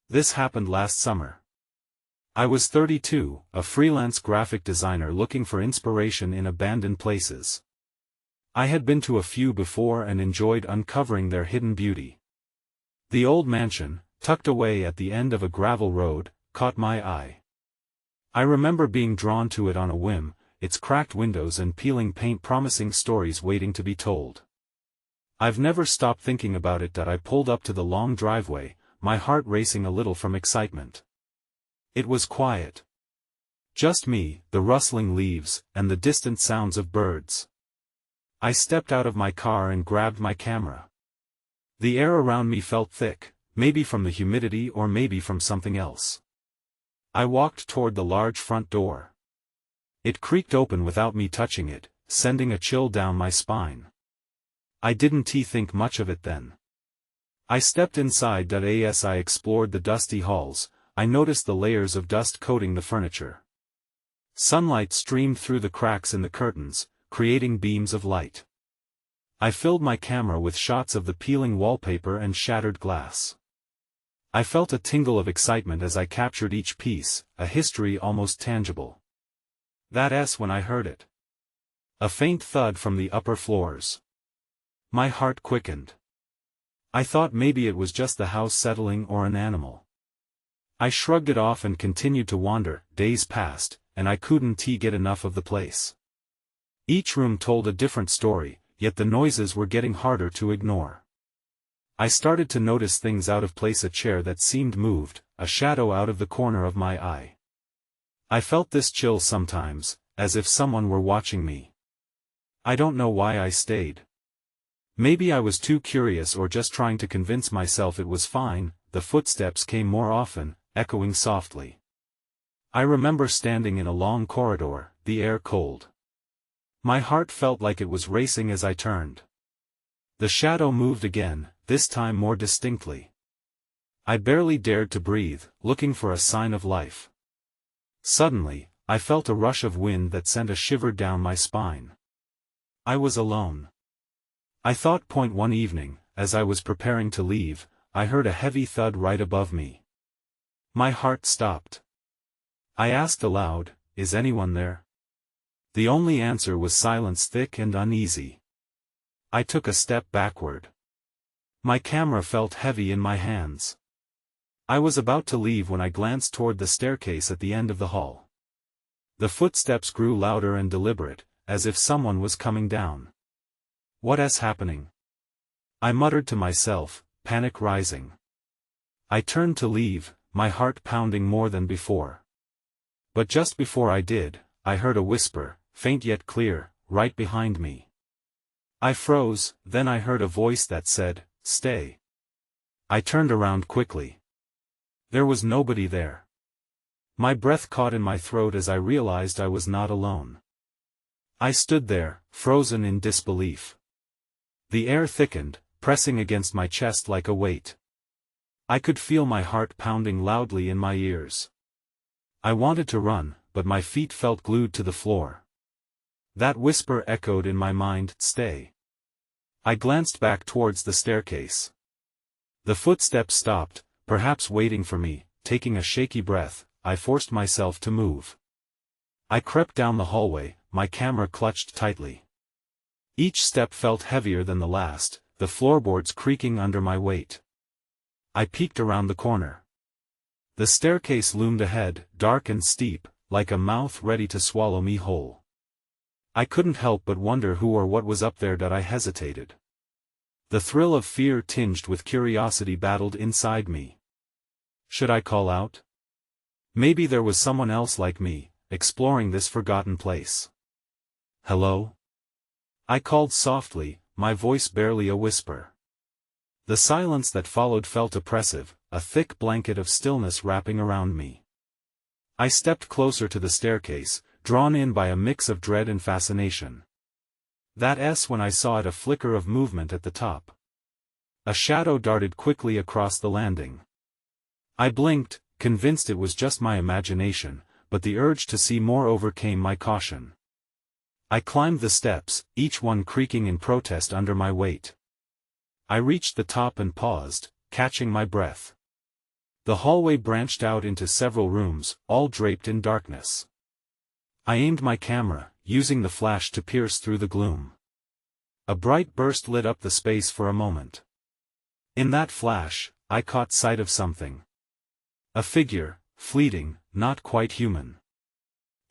This happened last summer. I was 32, a freelance graphic designer looking for inspiration in abandoned places. I had been to a few before and enjoyed uncovering their hidden beauty. The old mansion, tucked away at the end of a gravel road, caught my eye. I remember being drawn to it on a whim, its cracked windows and peeling paint promising stories waiting to be told. I've never stopped thinking about it. I pulled up to the long driveway, my heart racing a little from excitement. It was quiet. Just me, the rustling leaves, and the distant sounds of birds. I stepped out of my car and grabbed my camera. The air around me felt thick, maybe from the humidity or maybe from something else. I walked toward the large front door. It creaked open without me touching it, sending a chill down my spine. I didn't think much of it then. I stepped inside. As I explored the dusty halls, I noticed the layers of dust coating the furniture. Sunlight streamed through the cracks in the curtains, creating beams of light. I filled my camera with shots of the peeling wallpaper and shattered glass. I felt a tingle of excitement as I captured each piece, a history almost tangible. That's when I heard it. A faint thud from the upper floors. My heart quickened. I thought maybe it was just the house settling or an animal. I shrugged it off and continued to wander. Days passed, and I couldn't get enough of the place. Each room told a different story, yet the noises were getting harder to ignore. I started to notice things out of place: a chair that seemed moved, a shadow out of the corner of my eye. I felt this chill sometimes, as if someone were watching me. I don't know why I stayed. Maybe I was too curious or just trying to convince myself it was fine. The footsteps came more often, echoing softly. I remember standing in a long corridor, the air cold. My heart felt like it was racing as I turned. The shadow moved again, this time more distinctly. I barely dared to breathe, looking for a sign of life. Suddenly, I felt a rush of wind that sent a shiver down my spine. I was alone. I thought. One evening, as I was preparing to leave, I heard a heavy thud right above me. My heart stopped. I asked aloud, "Is anyone there?" The only answer was silence, thick and uneasy. I took a step backward. My camera felt heavy in my hands. I was about to leave when I glanced toward the staircase at the end of the hall. The footsteps grew louder and deliberate, as if someone was coming down. "What's happening?" I muttered to myself, panic rising. I turned to leave, my heart pounding more than before. But just before I did, I heard a whisper, faint yet clear, right behind me. I froze, then I heard a voice that said, "Stay." I turned around quickly. There was nobody there. My breath caught in my throat as I realized I was not alone. I stood there, frozen in disbelief. The air thickened, pressing against my chest like a weight. I could feel my heart pounding loudly in my ears. I wanted to run, but my feet felt glued to the floor. That whisper echoed in my mind, "Stay." I glanced back towards the staircase. The footsteps stopped, perhaps waiting for me. Taking a shaky breath, I forced myself to move. I crept down the hallway, my camera clutched tightly. Each step felt heavier than the last, the floorboards creaking under my weight. I peeked around the corner. The staircase loomed ahead, dark and steep, like a mouth ready to swallow me whole. I couldn't help but wonder who or what was up there. I hesitated. The thrill of fear tinged with curiosity battled inside me. Should I call out? Maybe there was someone else like me, exploring this forgotten place. "Hello?" I called softly, my voice barely a whisper. The silence that followed felt oppressive, a thick blanket of stillness wrapping around me. I stepped closer to the staircase, drawn in by a mix of dread and fascination. That's when I saw a flicker of movement at the top. A shadow darted quickly across the landing. I blinked, convinced it was just my imagination, but the urge to see more overcame my caution. I climbed the steps, each one creaking in protest under my weight. I reached the top and paused, catching my breath. The hallway branched out into several rooms, all draped in darkness. I aimed my camera, using the flash to pierce through the gloom. A bright burst lit up the space for a moment. In that flash, I caught sight of something. A figure, fleeting, not quite human.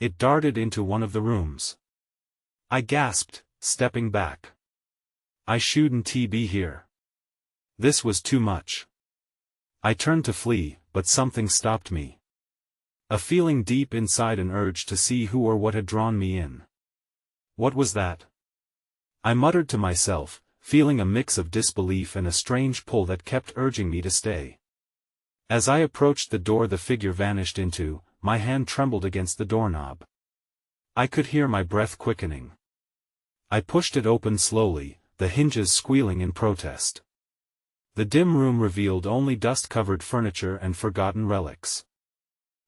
It darted into one of the rooms. I gasped, stepping back. I shouldn't be here. This was too much. I turned to flee, but something stopped me. A feeling deep inside, an urge to see who or what had drawn me in. What was that? I muttered to myself, feeling a mix of disbelief and a strange pull that kept urging me to stay. As I approached the door the figure vanished into, my hand trembled against the doorknob. I could hear my breath quickening. I pushed it open slowly, the hinges squealing in protest. The dim room revealed only dust-covered furniture and forgotten relics.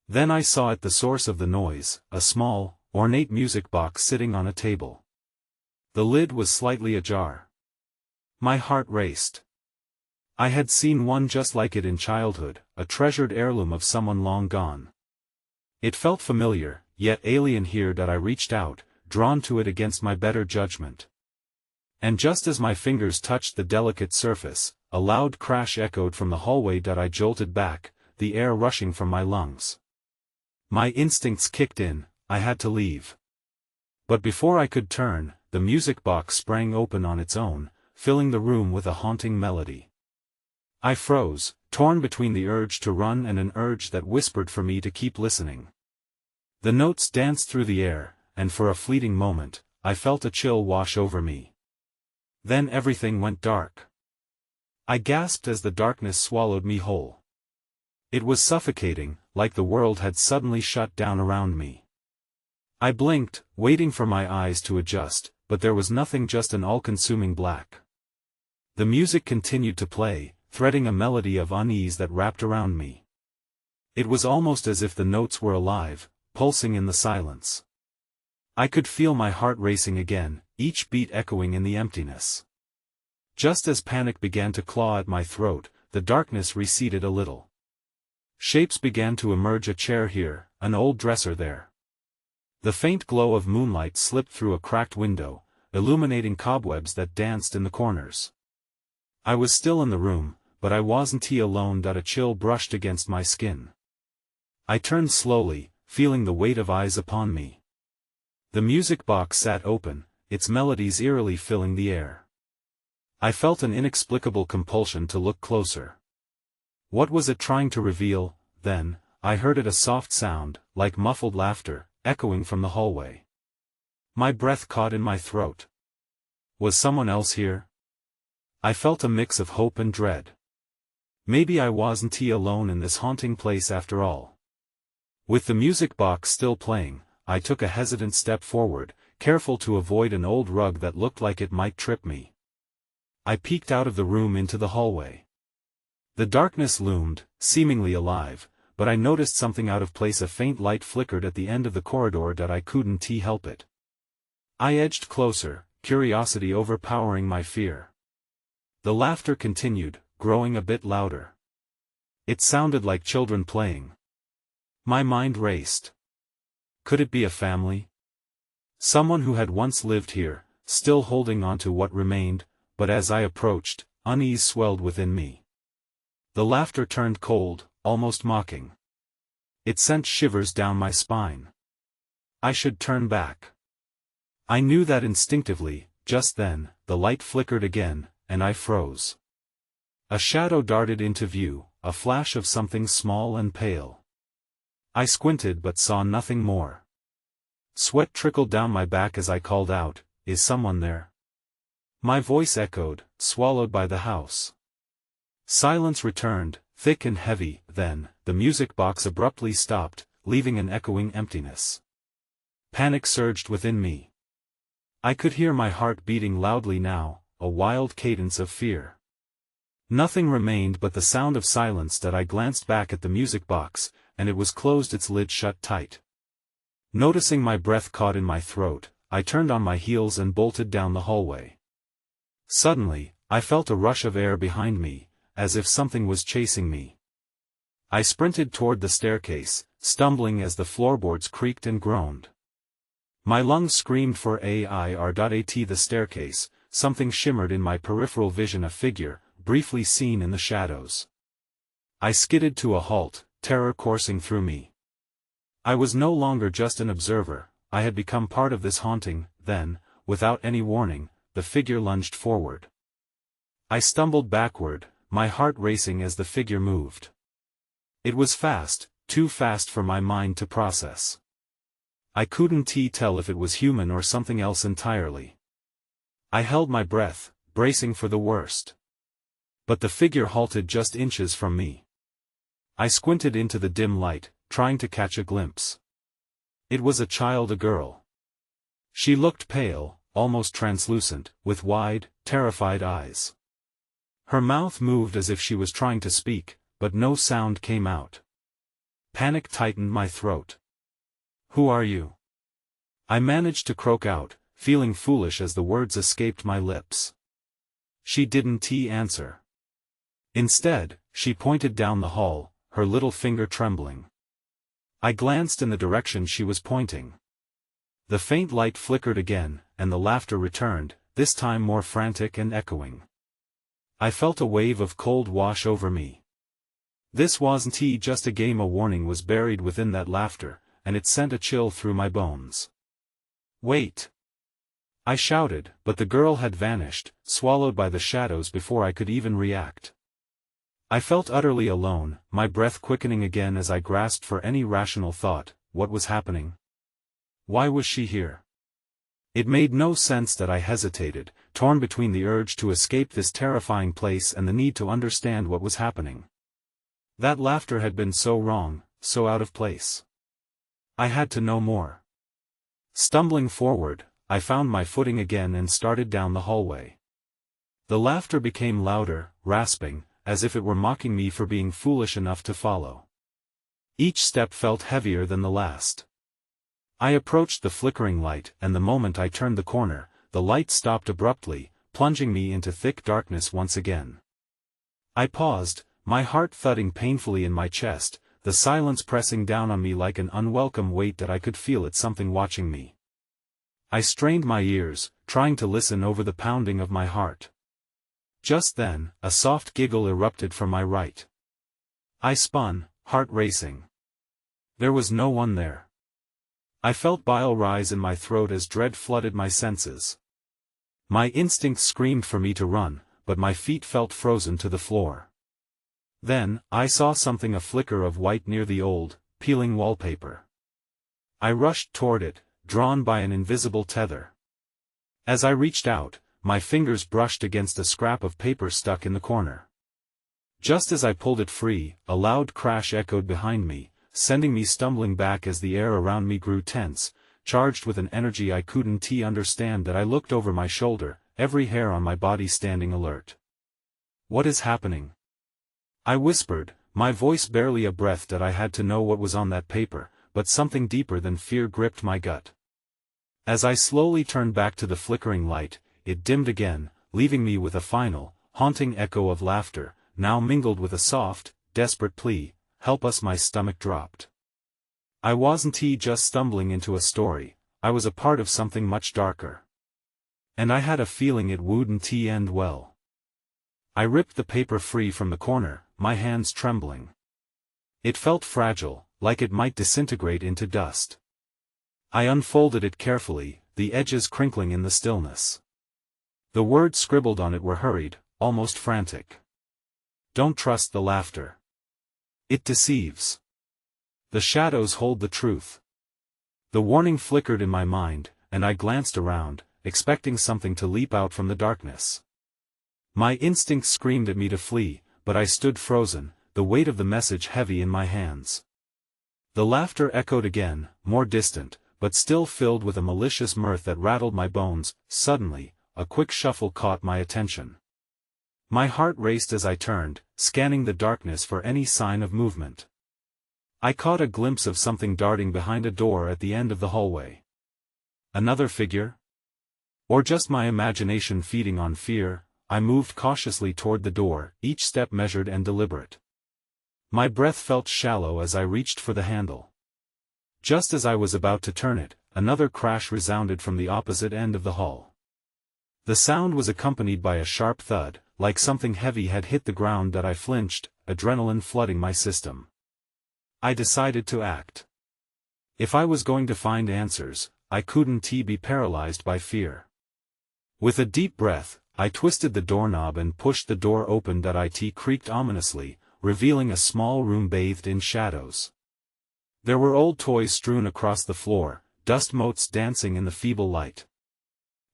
Then I saw at the source of the noise, a small, ornate music box sitting on a table. The lid was slightly ajar. My heart raced. I had seen one just like it in childhood, a treasured heirloom of someone long gone. It felt familiar, yet alien here that I reached out, drawn to it against my better judgment. And just as my fingers touched the delicate surface, a loud crash echoed from the hallway that I jolted back, the air rushing from my lungs. My instincts kicked in, I had to leave. But before I could turn, the music box sprang open on its own, filling the room with a haunting melody. I froze, torn between the urge to run and an urge that whispered for me to keep listening. The notes danced through the air, and for a fleeting moment, I felt a chill wash over me. Then everything went dark. I gasped as the darkness swallowed me whole. It was suffocating, like the world had suddenly shut down around me. I blinked, waiting for my eyes to adjust, but there was nothing, just an all-consuming black. The music continued to play, threading a melody of unease that wrapped around me. It was almost as if the notes were alive, pulsing in the silence. I could feel my heart racing again, each beat echoing in the emptiness. Just as panic began to claw at my throat, the darkness receded a little. Shapes began to emerge, a chair here, an old dresser there. The faint glow of moonlight slipped through a cracked window, illuminating cobwebs that danced in the corners. I was still in the room, but I wasn't alone. A chill brushed against my skin. I turned slowly, feeling the weight of eyes upon me. The music box sat open, its melodies eerily filling the air. I felt an inexplicable compulsion to look closer. What was it trying to reveal? Then, I heard it, a soft sound, like muffled laughter, echoing from the hallway. My breath caught in my throat. Was someone else here? I felt a mix of hope and dread. Maybe I wasn't alone in this haunting place after all. With the music box still playing, I took a hesitant step forward, careful to avoid an old rug that looked like it might trip me. I peeked out of the room into the hallway. The darkness loomed, seemingly alive, but I noticed something out of place. A faint light flickered at the end of the corridor that I couldn't help it. I edged closer, curiosity overpowering my fear. The laughter continued, growing a bit louder. It sounded like children playing. My mind raced. Could it be a family? Someone who had once lived here, still holding on to what remained, but as I approached, unease swelled within me. The laughter turned cold, almost mocking. It sent shivers down my spine. I should turn back. I knew that instinctively. Just then, the light flickered again, and I froze. A shadow darted into view, a flash of something small and pale. I squinted but saw nothing more. Sweat trickled down my back as I called out, "Is someone there?" My voice echoed, swallowed by the house. Silence returned, thick and heavy. Then, the music box abruptly stopped, leaving an echoing emptiness. Panic surged within me. I could hear my heart beating loudly now, a wild cadence of fear. Nothing remained but the sound of silence. That I glanced back at the music box, and it was closed, its lid shut tight. Noticing my breath caught in my throat, I turned on my heels and bolted down the hallway. Suddenly, I felt a rush of air behind me, as if something was chasing me. I sprinted toward the staircase, stumbling as the floorboards creaked and groaned. My lungs screamed for AIR.AT. The staircase, something shimmered in my peripheral vision, a figure, briefly seen in the shadows. I skidded to a halt, terror coursing through me. I was no longer just an observer, I had become part of this haunting. Then, without any warning, the figure lunged forward. I stumbled backward, my heart racing as the figure moved. It was fast, too fast for my mind to process. I couldn't tell if it was human or something else entirely. I held my breath, bracing for the worst. But the figure halted just inches from me. I squinted into the dim light, trying to catch a glimpse. It was a child, a girl. She looked pale, almost translucent, with wide, terrified eyes. Her mouth moved as if she was trying to speak, but no sound came out. Panic tightened my throat. "Who are you?" I managed to croak out, feeling foolish as the words escaped my lips. She didn't answer. Instead, she pointed down the hall, her little finger trembling. I glanced in the direction she was pointing. The faint light flickered again, and the laughter returned, this time more frantic and echoing. I felt a wave of cold wash over me. This wasn't just a game. A warning was buried within that laughter, and it sent a chill through my bones. "Wait!" I shouted, but the girl had vanished, swallowed by the shadows before I could even react. I felt utterly alone, my breath quickening again as I grasped for any rational thought. What was happening? Why was she here? It made no sense that I hesitated, torn between the urge to escape this terrifying place and the need to understand what was happening. That laughter had been so wrong, so out of place. I had to know more. Stumbling forward, I found my footing again and started down the hallway. The laughter became louder, rasping, as if it were mocking me for being foolish enough to follow. Each step felt heavier than the last. I approached the flickering light, and the moment I turned the corner, the light stopped abruptly, plunging me into thick darkness once again. I paused, my heart thudding painfully in my chest, the silence pressing down on me like an unwelcome weight that I could feel it, something watching me. I strained my ears, trying to listen over the pounding of my heart. Just then, a soft giggle erupted from my right. I spun, heart racing. There was no one there. I felt bile rise in my throat as dread flooded my senses. My instincts screamed for me to run, but my feet felt frozen to the floor. Then, I saw something, a flicker of white near the old, peeling wallpaper. I rushed toward it, drawn by an invisible tether. As I reached out, my fingers brushed against a scrap of paper stuck in the corner. Just as I pulled it free, a loud crash echoed behind me, sending me stumbling back as the air around me grew tense, charged with an energy I couldn't understand. That I looked over my shoulder, every hair on my body standing alert. "What is happening?" I whispered, my voice barely a breath. That I had to know what was on that paper, but something deeper than fear gripped my gut. As I slowly turned back to the flickering light, it dimmed again, leaving me with a final, haunting echo of laughter, now mingled with a soft, desperate plea, "Help us!" My stomach dropped. I wasn't just stumbling into a story, I was a part of something much darker. And I had a feeling it wouldn't end well. I ripped the paper free from the corner, my hands trembling. It felt fragile, like it might disintegrate into dust. I unfolded it carefully, the edges crinkling in the stillness. The words scribbled on it were hurried, almost frantic. "Don't trust the laughter. It deceives. The shadows hold the truth." The warning flickered in my mind, and I glanced around, expecting something to leap out from the darkness. My instincts screamed at me to flee, but I stood frozen, the weight of the message heavy in my hands. The laughter echoed again, more distant, but still filled with a malicious mirth that rattled my bones. Suddenly, a quick shuffle caught my attention. My heart raced as I turned, scanning the darkness for any sign of movement. I caught a glimpse of something darting behind a door at the end of the hallway. Another figure? Or just my imagination feeding on fear? I moved cautiously toward the door, each step measured and deliberate. My breath felt shallow as I reached for the handle. Just as I was about to turn it, another crash resounded from the opposite end of the hall. The sound was accompanied by a sharp thud, like something heavy had hit the ground that I flinched, adrenaline flooding my system. I decided to act. If I was going to find answers, I couldn't be paralyzed by fear. With a deep breath, I twisted the doorknob and pushed the door open. It creaked ominously, revealing a small room bathed in shadows. There were old toys strewn across the floor, dust motes dancing in the feeble light.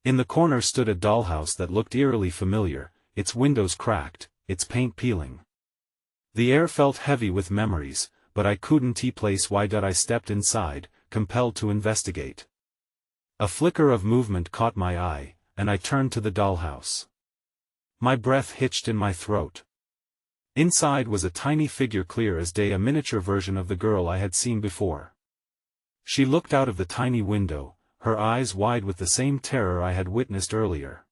In the corner stood a dollhouse that looked eerily familiar, its windows cracked, its paint peeling. The air felt heavy with memories, but I couldn't place why. I stepped inside, compelled to investigate. A flicker of movement caught my eye, and I turned to the dollhouse. My breath hitched in my throat. Inside was a tiny figure, clear as day, a miniature version of the girl I had seen before. She looked out of the tiny window, her eyes wide with the same terror I had witnessed earlier.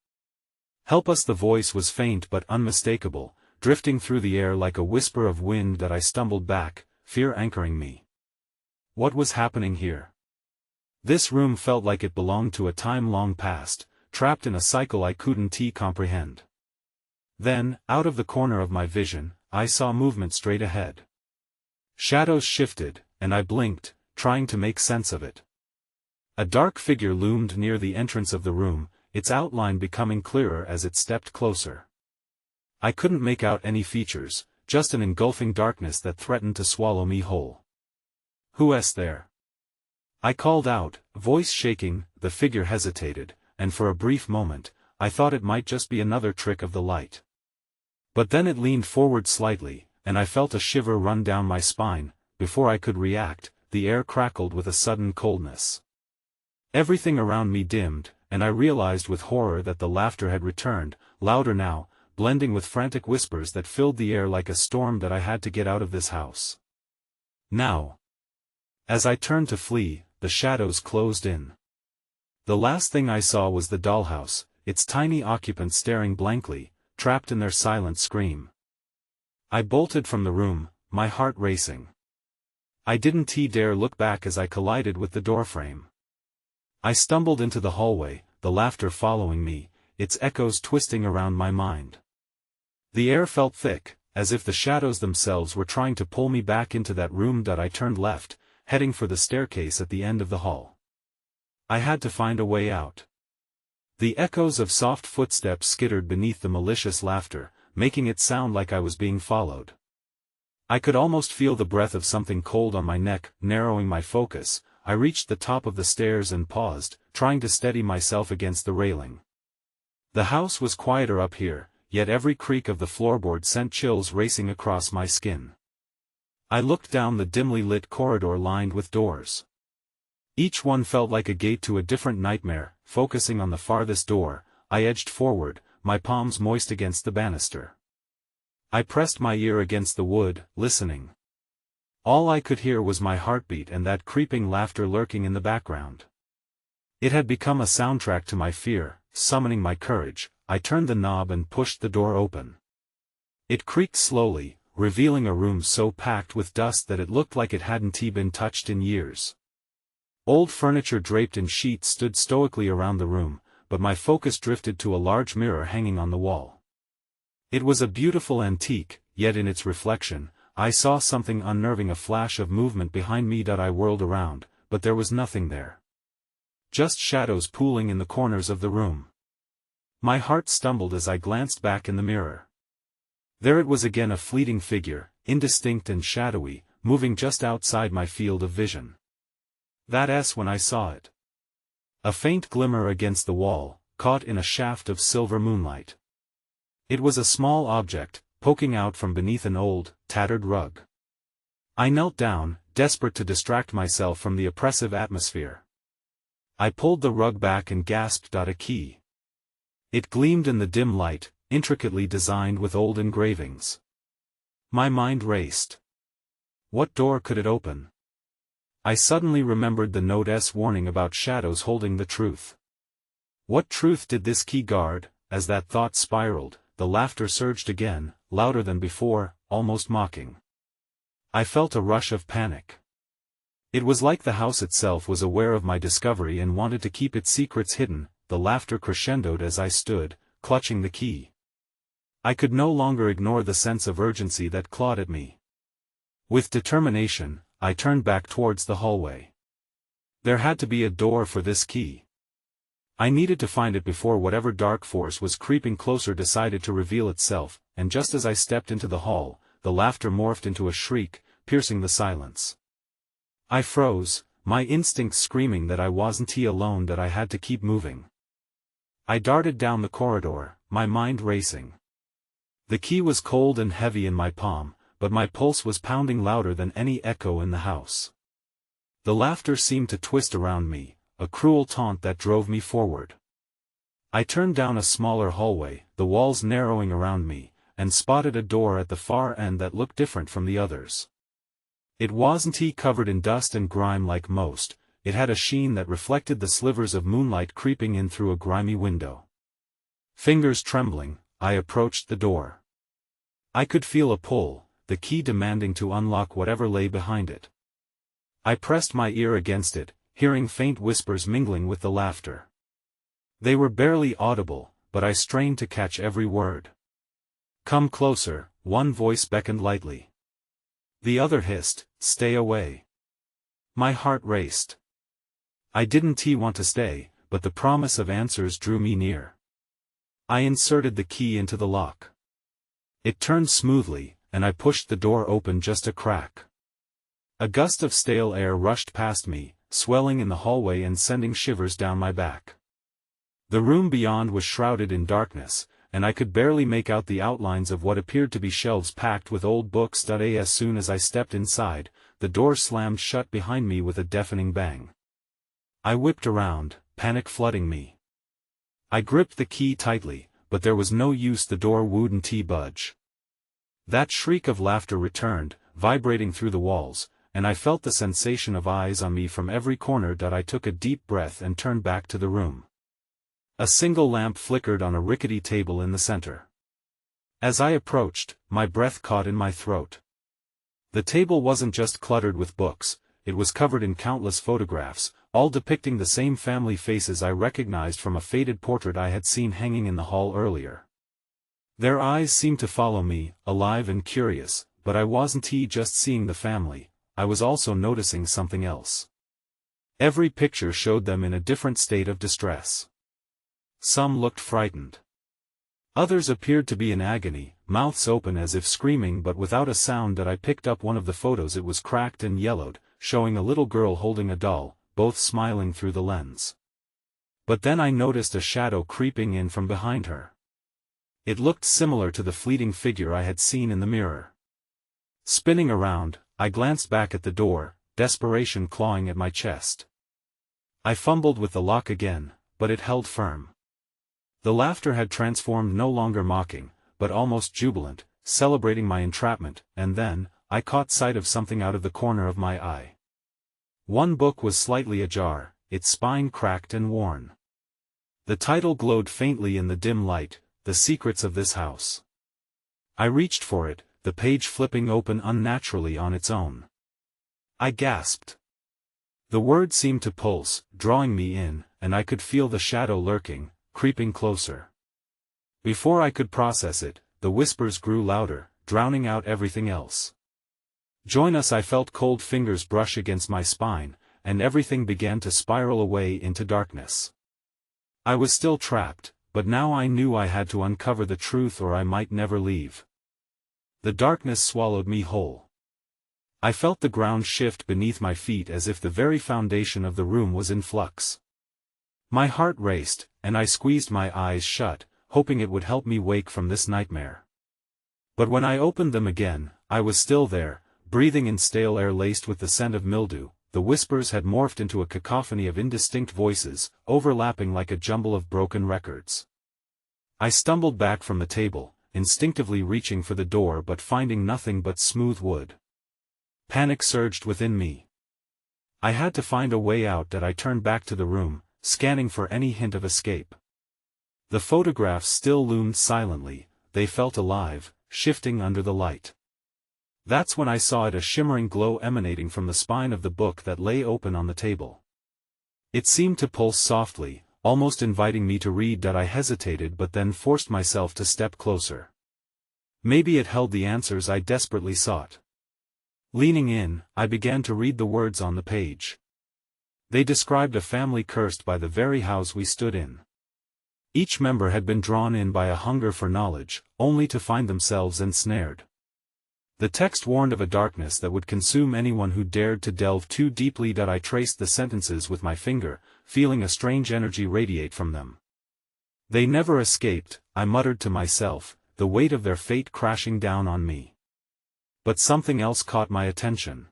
"Help us!" The voice was faint but unmistakable, drifting through the air like a whisper of wind. I stumbled back, fear anchoring me. What was happening here? This room felt like it belonged to a time long past, trapped in a cycle I couldn't comprehend. Then, out of the corner of my vision, I saw movement straight ahead. Shadows shifted, and I blinked, trying to make sense of it. A dark figure loomed near the entrance of the room, its outline becoming clearer as it stepped closer. I couldn't make out any features, just an engulfing darkness that threatened to swallow me whole. "Who's there?" I called out, voice shaking. The figure hesitated, and for a brief moment, I thought it might just be another trick of the light. But then it leaned forward slightly, and I felt a shiver run down my spine. Before I could react, the air crackled with a sudden coldness. Everything around me dimmed, and I realized with horror that the laughter had returned, louder now, blending with frantic whispers that filled the air like a storm. That I had to get out of this house. Now. As I turned to flee, the shadows closed in. The last thing I saw was the dollhouse, its tiny occupants staring blankly, trapped in their silent scream. I bolted from the room, my heart racing. I didn't dare look back as I collided with the doorframe. I stumbled into the hallway, the laughter following me, its echoes twisting around my mind. The air felt thick, as if the shadows themselves were trying to pull me back into that room. I turned left, heading for the staircase at the end of the hall. I had to find a way out. The echoes of soft footsteps skittered beneath the malicious laughter, making it sound like I was being followed. I could almost feel the breath of something cold on my neck, narrowing my focus. I reached the top of the stairs and paused, trying to steady myself against the railing. The house was quieter up here, yet every creak of the floorboard sent chills racing across my skin. I looked down the dimly lit corridor lined with doors. Each one felt like a gate to a different nightmare. Focusing on the farthest door, I edged forward, my palms moist against the banister. I pressed my ear against the wood, listening. All I could hear was my heartbeat and that creeping laughter lurking in the background. It had become a soundtrack to my fear. Summoning my courage, I turned the knob and pushed the door open. It creaked slowly, revealing a room so packed with dust that it looked like it hadn't been touched in years. Old furniture draped in sheets stood stoically around the room, but my focus drifted to a large mirror hanging on the wall. It was a beautiful antique, yet in its reflection, I saw something unnerving, a flash of movement behind me. I whirled around, but there was nothing there. Just shadows pooling in the corners of the room. My heart stumbled as I glanced back in the mirror. There it was again, a fleeting figure, indistinct and shadowy, moving just outside my field of vision. That's when I saw it. A faint glimmer against the wall, caught in a shaft of silver moonlight. It was a small object, poking out from beneath an old, tattered rug. I knelt down, desperate to distract myself from the oppressive atmosphere. I pulled the rug back and gasped. A key. It gleamed in the dim light, intricately designed with old engravings. My mind raced. What door could it open? I suddenly remembered the note's warning about shadows holding the truth. What truth did this key guard? As that thought spiraled, the laughter surged again, louder than before, almost mocking. I felt a rush of panic. It was like the house itself was aware of my discovery and wanted to keep its secrets hidden. The laughter crescendoed as I stood, clutching the key. I could no longer ignore the sense of urgency that clawed at me. With determination, I turned back towards the hallway. There had to be a door for this key. I needed to find it before whatever dark force was creeping closer decided to reveal itself, and just as I stepped into the hall, the laughter morphed into a shriek, piercing the silence. I froze, my instincts screaming that I wasn't alone, that I had to keep moving. I darted down the corridor, my mind racing. The key was cold and heavy in my palm, but my pulse was pounding louder than any echo in the house. The laughter seemed to twist around me, a cruel taunt that drove me forward. I turned down a smaller hallway, the walls narrowing around me, and spotted a door at the far end that looked different from the others. It wasn't covered in dust and grime like most. It had a sheen that reflected the slivers of moonlight creeping in through a grimy window. Fingers trembling, I approached the door. I could feel a pull, the key demanding to unlock whatever lay behind it. I pressed my ear against it, hearing faint whispers mingling with the laughter. They were barely audible, but I strained to catch every word. "Come closer," one voice beckoned lightly. The other hissed, "Stay away." My heart raced. I didn't want to stay, but the promise of answers drew me near. I inserted the key into the lock. It turned smoothly, and I pushed the door open just a crack. A gust of stale air rushed past me, swelling in the hallway and sending shivers down my back. The room beyond was shrouded in darkness, and I could barely make out the outlines of what appeared to be shelves packed with old books. As soon as I stepped inside, the door slammed shut behind me with a deafening bang. I whipped around, panic flooding me. I gripped the key tightly, but there was no use, the door wouldn't budge. That shriek of laughter returned, vibrating through the walls, and I felt the sensation of eyes on me from every corner. I took a deep breath and turned back to the room. A single lamp flickered on a rickety table in the center. As I approached, my breath caught in my throat. The table wasn't just cluttered with books, it was covered in countless photographs, all depicting the same family faces I recognized from a faded portrait I had seen hanging in the hall earlier. Their eyes seemed to follow me, alive and curious, but I wasn't just seeing the family, I was also noticing something else. Every picture showed them in a different state of distress. Some looked frightened. Others appeared to be in agony, mouths open as if screaming but without a sound. I picked up one of the photos. It was cracked and yellowed, showing a little girl holding a doll, both smiling through the lens. But then I noticed a shadow creeping in from behind her. It looked similar to the fleeting figure I had seen in the mirror. Spinning around, I glanced back at the door, desperation clawing at my chest. I fumbled with the lock again, but it held firm. The laughter had transformed, no longer mocking, but almost jubilant, celebrating my entrapment, and then, I caught sight of something out of the corner of my eye. One book was slightly ajar, its spine cracked and worn. The title glowed faintly in the dim light, "The Secrets of This House." I reached for it, the page flipping open unnaturally on its own. I gasped. The word seemed to pulse, drawing me in, and I could feel the shadow lurking, creeping closer. Before I could process it, the whispers grew louder, drowning out everything else. "Join us!" I felt cold fingers brush against my spine, and everything began to spiral away into darkness. I was still trapped, but now I knew I had to uncover the truth or I might never leave. The darkness swallowed me whole. I felt the ground shift beneath my feet as if the very foundation of the room was in flux. My heart raced, and I squeezed my eyes shut, hoping it would help me wake from this nightmare. But when I opened them again, I was still there, breathing in stale air laced with the scent of mildew. The whispers had morphed into a cacophony of indistinct voices, overlapping like a jumble of broken records. I stumbled back from the table, instinctively reaching for the door but finding nothing but smooth wood. Panic surged within me. I had to find a way out. I turned back to the room, scanning for any hint of escape. The photographs still loomed silently, they felt alive, shifting under the light. That's when I saw it, a shimmering glow emanating from the spine of the book that lay open on the table. It seemed to pulse softly, almost inviting me to read. I hesitated but then forced myself to step closer. Maybe it held the answers I desperately sought. Leaning in, I began to read the words on the page. They described a family cursed by the very house we stood in. Each member had been drawn in by a hunger for knowledge, only to find themselves ensnared. The text warned of a darkness that would consume anyone who dared to delve too deeply. I traced the sentences with my finger, feeling a strange energy radiate from them. They never escaped, I muttered to myself, the weight of their fate crashing down on me. But something else caught my attention.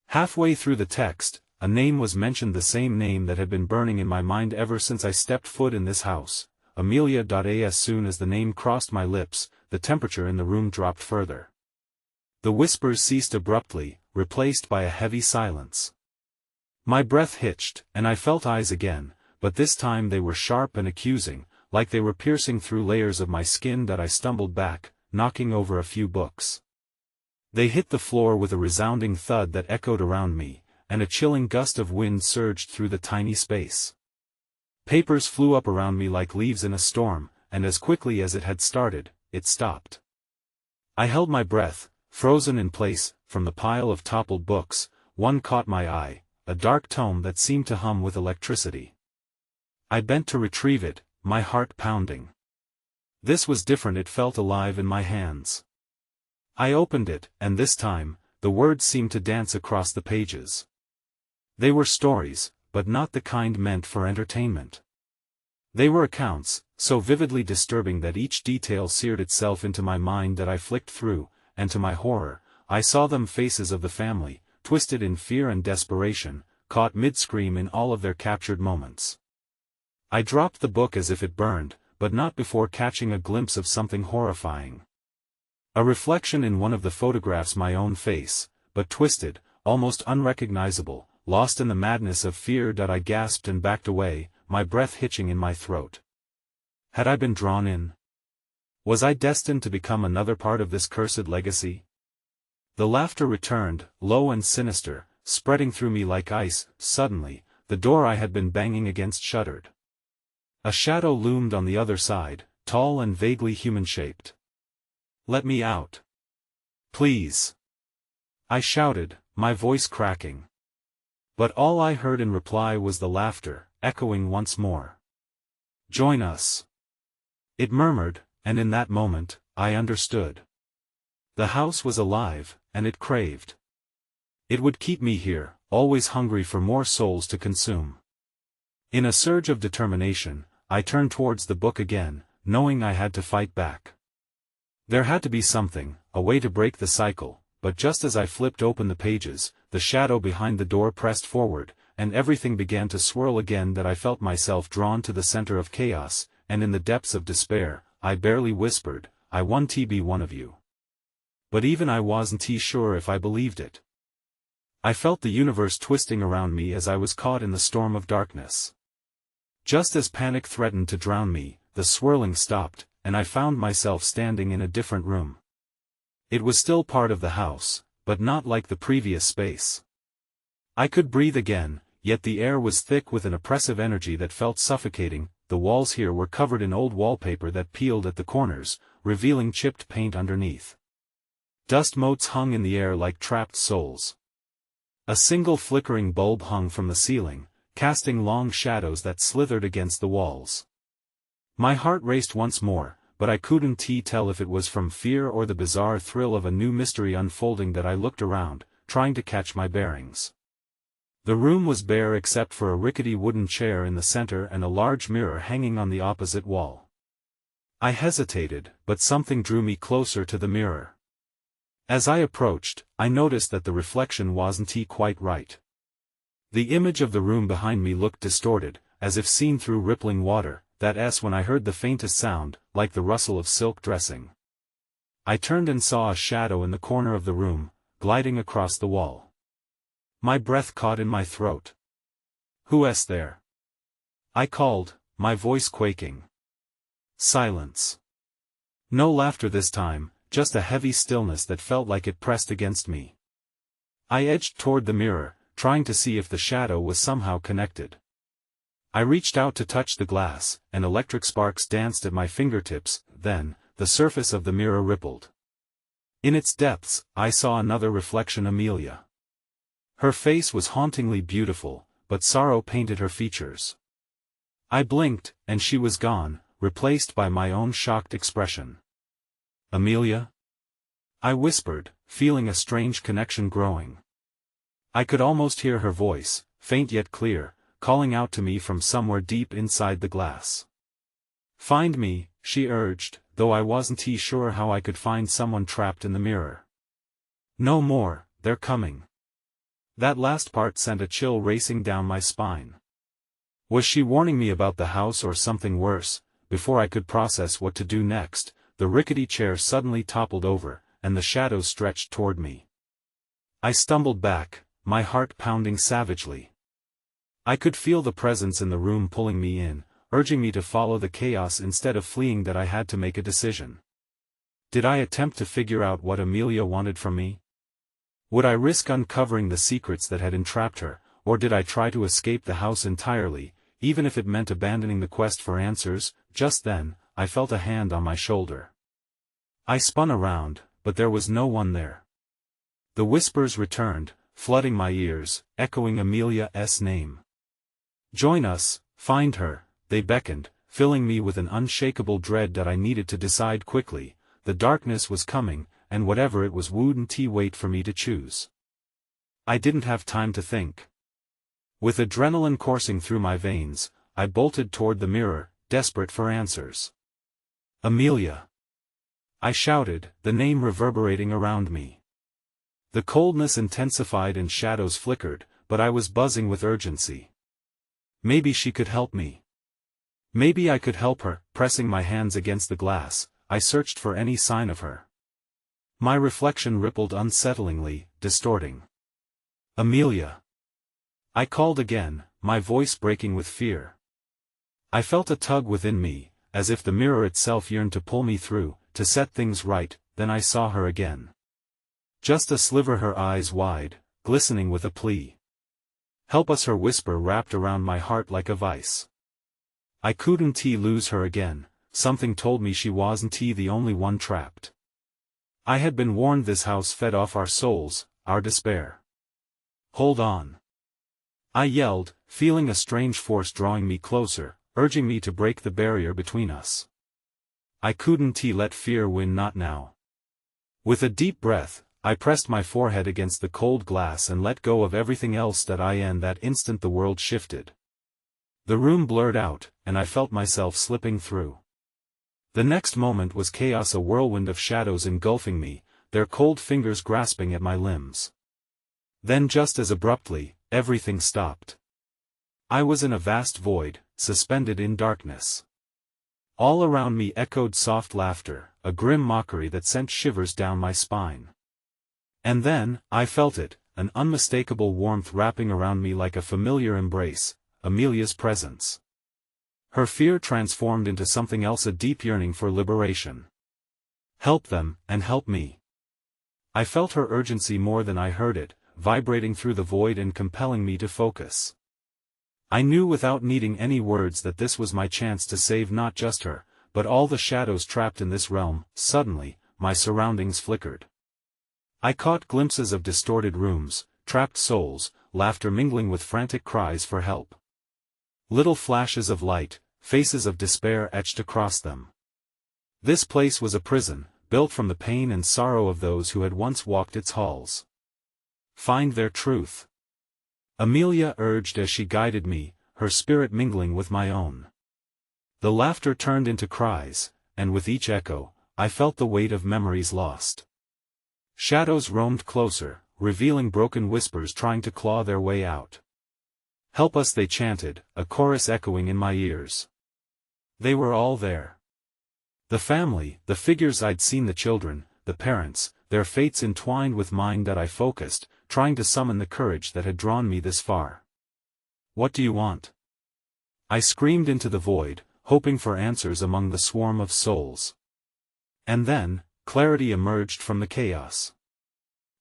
Halfway through the text, a name was mentioned, the same name that had been burning in my mind ever since I stepped foot in this house, Amelia. As soon as the name crossed my lips, the temperature in the room dropped further. The whispers ceased abruptly, replaced by a heavy silence. My breath hitched, and I felt eyes again, but this time they were sharp and accusing, like they were piercing through layers of my skin. I stumbled back, knocking over a few books. They hit the floor with a resounding thud that echoed around me, and a chilling gust of wind surged through the tiny space. Papers flew up around me like leaves in a storm, and as quickly as it had started, it stopped. I held my breath, frozen in place. From the pile of toppled books, one caught my eye, a dark tome that seemed to hum with electricity. I bent to retrieve it, my heart pounding. This was different, it felt alive in my hands. I opened it, and this time, the words seemed to dance across the pages. They were stories, but not the kind meant for entertainment. They were accounts, so vividly disturbing that each detail seared itself into my mind. I flicked through, and to my horror, I saw them, faces of the family, twisted in fear and desperation, caught mid-scream in all of their captured moments. I dropped the book as if it burned, but not before catching a glimpse of something horrifying. A reflection in one of the photographs, my own face, but twisted, almost unrecognizable, lost in the madness of fear. I gasped and backed away, my breath hitching in my throat. Had I been drawn in? Was I destined to become another part of this cursed legacy? The laughter returned, low and sinister, spreading through me like ice. Suddenly, the door I had been banging against shuddered. A shadow loomed on the other side, tall and vaguely human-shaped. "Let me out. Please!" I shouted, my voice cracking. But all I heard in reply was the laughter, echoing once more. "Join us," it murmured, and in that moment, I understood. The house was alive, and it craved. It would keep me here, always hungry for more souls to consume. In a surge of determination, I turned towards the book again, knowing I had to fight back. There had to be something, a way to break the cycle, but just as I flipped open the pages, the shadow behind the door pressed forward, and everything began to swirl again. I felt myself drawn to the center of chaos, and in the depths of despair, I barely whispered, "I want to be one of you." But even I wasn't sure if I believed it. I felt the universe twisting around me as I was caught in the storm of darkness. Just as panic threatened to drown me, the swirling stopped, and I found myself standing in a different room. It was still part of the house, but not like the previous space. I could breathe again, yet the air was thick with an oppressive energy that felt suffocating. The walls here were covered in old wallpaper that peeled at the corners, revealing chipped paint underneath. Dust motes hung in the air like trapped souls. A single flickering bulb hung from the ceiling, casting long shadows that slithered against the walls. My heart raced once more, but I couldn't tell if it was from fear or the bizarre thrill of a new mystery unfolding. I looked around, trying to catch my bearings. The room was bare except for a rickety wooden chair in the center and a large mirror hanging on the opposite wall. I hesitated, but something drew me closer to the mirror. As I approached, I noticed that the reflection wasn't quite right. The image of the room behind me looked distorted, as if seen through rippling water. When I heard the faintest sound, like the rustle of silk dressing. I turned and saw a shadow in the corner of the room, gliding across the wall. My breath caught in my throat. "Who's there?" I called, my voice quaking. Silence. No laughter this time, just a heavy stillness that felt like it pressed against me. I edged toward the mirror, trying to see if the shadow was somehow connected. I reached out to touch the glass, and electric sparks danced at my fingertips. Then, the surface of the mirror rippled. In its depths, I saw another reflection: Amelia. Her face was hauntingly beautiful, but sorrow painted her features. I blinked, and she was gone, replaced by my own shocked expression. Amelia? I whispered, feeling a strange connection growing. I could almost hear her voice, faint yet clear, calling out to me from somewhere deep inside the glass. Find me, she urged, though I wasn't sure how I could find someone trapped in the mirror. No more, they're coming. That last part sent a chill racing down my spine. Was she warning me about the house or something worse? Before I could process what to do next, the rickety chair suddenly toppled over, and the shadows stretched toward me. I stumbled back, my heart pounding savagely. I could feel the presence in the room pulling me in, urging me to follow the chaos instead of fleeing. That I had to make a decision. Did I attempt to figure out what Amelia wanted from me? Would I risk uncovering the secrets that had entrapped her, or did I try to escape the house entirely, even if it meant abandoning the quest for answers? Just then, I felt a hand on my shoulder. I spun around, but there was no one there. The whispers returned, flooding my ears, echoing Amelia's name. Join us, find her, they beckoned, filling me with an unshakable dread that I needed to decide quickly. The darkness was coming, and whatever it was wouldn't wait for me to choose. I didn't have time to think. With adrenaline coursing through my veins, I bolted toward the mirror, desperate for answers. Amelia! I shouted, the name reverberating around me. The coldness intensified and shadows flickered, but I was buzzing with urgency. Maybe she could help me. Maybe I could help her. Pressing my hands against the glass, I searched for any sign of her. My reflection rippled unsettlingly, distorting. Amelia! I called again, my voice breaking with fear. I felt a tug within me, as if the mirror itself yearned to pull me through, to set things right. Then I saw her again. Just a sliver, her eyes wide, glistening with a plea. Help us, her whisper wrapped around my heart like a vice. I couldn't lose her again. Something told me she wasn't the only one trapped. I had been warned this house fed off our souls, our despair. Hold on. I yelled, feeling a strange force drawing me closer, urging me to break the barrier between us. I couldn't let fear win, not now. With a deep breath, I pressed my forehead against the cold glass and let go of everything else. That instant the world shifted. The room blurred out, and I felt myself slipping through. The next moment was chaos, a whirlwind of shadows engulfing me, their cold fingers grasping at my limbs. Then just as abruptly, everything stopped. I was in a vast void, suspended in darkness. All around me echoed soft laughter, a grim mockery that sent shivers down my spine. And then, I felt it, an unmistakable warmth wrapping around me like a familiar embrace, Amelia's presence. Her fear transformed into something else, a deep yearning for liberation. Help them, and help me. I felt her urgency more than I heard it, vibrating through the void and compelling me to focus. I knew without needing any words that this was my chance to save not just her, but all the shadows trapped in this realm. Suddenly, my surroundings flickered. I caught glimpses of distorted rooms, trapped souls, laughter mingling with frantic cries for help. Little flashes of light, faces of despair etched across them. This place was a prison, built from the pain and sorrow of those who had once walked its halls. Find their truth. Amelia urged as she guided me, her spirit mingling with my own. The laughter turned into cries, and with each echo, I felt the weight of memories lost. Shadows roamed closer, revealing broken whispers trying to claw their way out. Help us, they chanted, a chorus echoing in my ears. They were all there. The family, the figures I'd seen, the children, the parents, their fates entwined with mine. That I focused, trying to summon the courage that had drawn me this far. What do you want? I screamed into the void, hoping for answers among the swarm of souls. And then, clarity emerged from the chaos.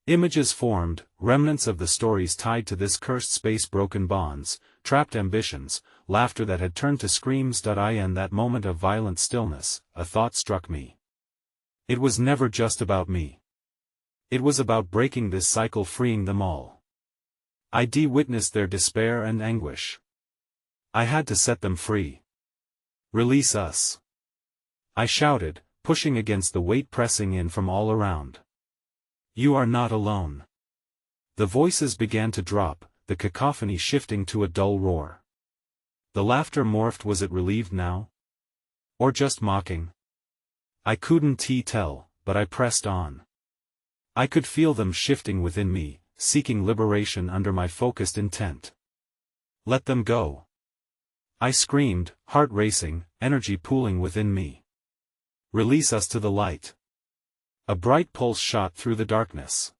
Images formed, remnants of the stories tied to this cursed space, broken bonds, trapped ambitions, laughter that had turned to screams. In that moment of violent stillness, a thought struck me. It was never just about me. It was about breaking this cycle, freeing them all. I witnessed their despair and anguish. I had to set them free. Release us. I shouted, pushing against the weight pressing in from all around. You are not alone. The voices began to drop, the cacophony shifting to a dull roar. The laughter morphed. Was it relieved now? Or just mocking? I couldn't tell, but I pressed on. I could feel them shifting within me, seeking liberation under my focused intent. Let them go. I screamed, heart racing, energy pooling within me. Release us to the light. A bright pulse shot through the darkness.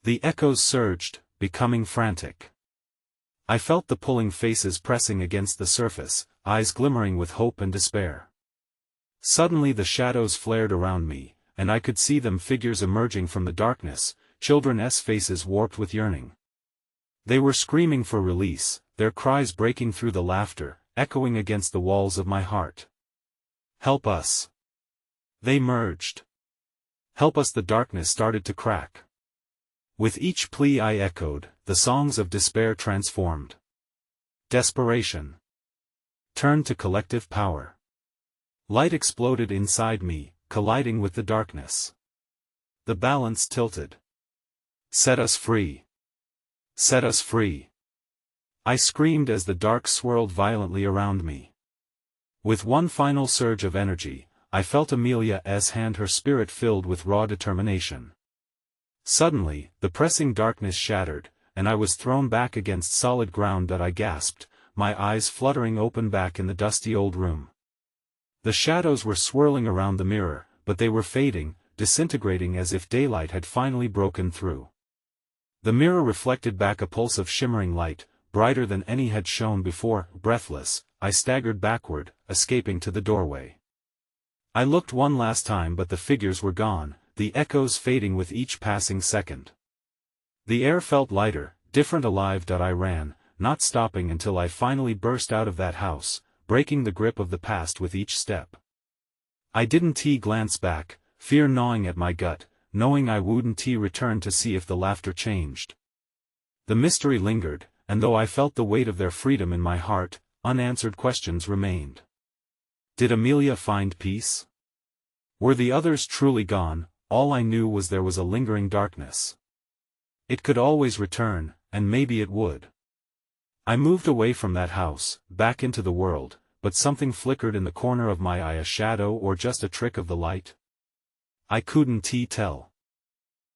The echoes surged, becoming frantic. I felt the pulling faces pressing against the surface, eyes glimmering with hope and despair. Suddenly the shadows flared around me, and I could see them, figures emerging from the darkness, children's faces warped with yearning. They were screaming for release, their cries breaking through the laughter, echoing against the walls of my heart. Help us. They merged. Help us. The darkness started to crack. With each plea I echoed, the songs of despair transformed. Desperation turned to collective power. Light exploded inside me, colliding with the darkness. The balance tilted. Set us free. Set us free. I screamed as the dark swirled violently around me. With one final surge of energy, I felt Amelia's hand, her spirit filled with raw determination. Suddenly, the pressing darkness shattered, and I was thrown back against solid ground. I gasped, my eyes fluttering open back in the dusty old room. The shadows were swirling around the mirror, but they were fading, disintegrating as if daylight had finally broken through. The mirror reflected back a pulse of shimmering light, brighter than any had shone before. Breathless, I staggered backward, escaping to the doorway. I looked one last time, but the figures were gone, the echoes fading with each passing second. The air felt lighter, different, alive. I ran, not stopping until I finally burst out of that house, breaking the grip of the past with each step. I didn't glance back, fear gnawing at my gut, knowing I wouldn't return to see if the laughter changed. The mystery lingered, and though I felt the weight of their freedom in my heart, unanswered questions remained. Did Amelia find peace? Were the others truly gone? All I knew was there was a lingering darkness. It could always return, and maybe it would. I moved away from that house, back into the world, but something flickered in the corner of my eye, a shadow or just a trick of the light? I couldn't tell.